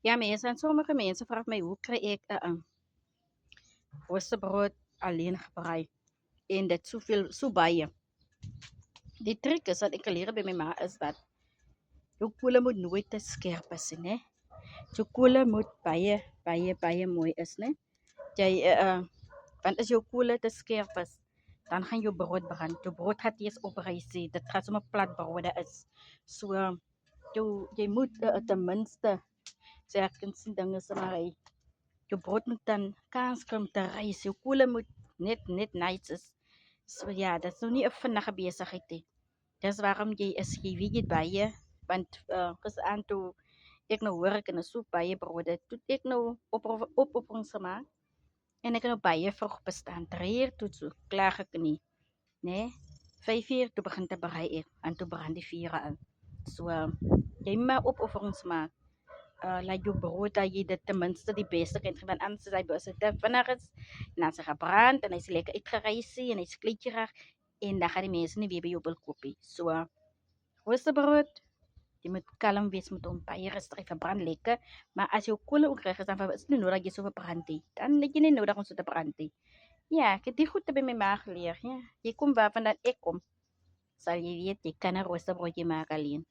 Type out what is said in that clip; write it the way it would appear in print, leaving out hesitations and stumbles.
Ja, mensen, sommige mensen vragen mij hoe krijg ik worstenbrood alleen gebraai. En dat zoveel, zo baie. Die trick is wat ik geleerd bij mijn ma is dat je koele moet nooit te scherp zijn, hè. Je koele moet baie mooi is, né. Jy, want as jou koele te scherp is, dan gaan jou brood brand. Jou brood gaat eers oprijzen. Dat gaat zomaar plat brood is. So, jy moet ten minste, sê ek kan sien dinge sê maar jou brood moet dan kans kry om te rys. Jou koele moet net nice is. So ja, dat is nou nie 'n vinnige besigheid nie. Dis waarom jy weet jy baie, want gisteraan toe ek nou hoor ek in 'n soep baie brode, toe ek nou opofferings gemaak en ek het nou baie vroeg bestaan. 3 uur toe so klaar ek nie, né? 5 uur toe begin te berei ek en toe brand die vure aan. So jy moet maar opofferings maak. Laat jou brood dat jy dit ten minste die beste kan gee, want anders is hy as dit te vinnig is en dan is hy gebrand en hy's lekker uitgerysie en hy's kleitjierig en dan gaan die mense nie weer by jou wil koop nie. So roosterbrood, jy moet kalm wees met hom, baie rustig, hy verbrand lekker, maar as jou kolle ook reg is, dan is dit nie nodig dat jy so verbrand nie. Dan het jy nie nodig om so te brand nie. Ja, ek het die goeie by my ma geleer, ja. Jy kom waarvandaan ek kom, sal jy weet jy kan 'n roosterbroodjie maak alleen.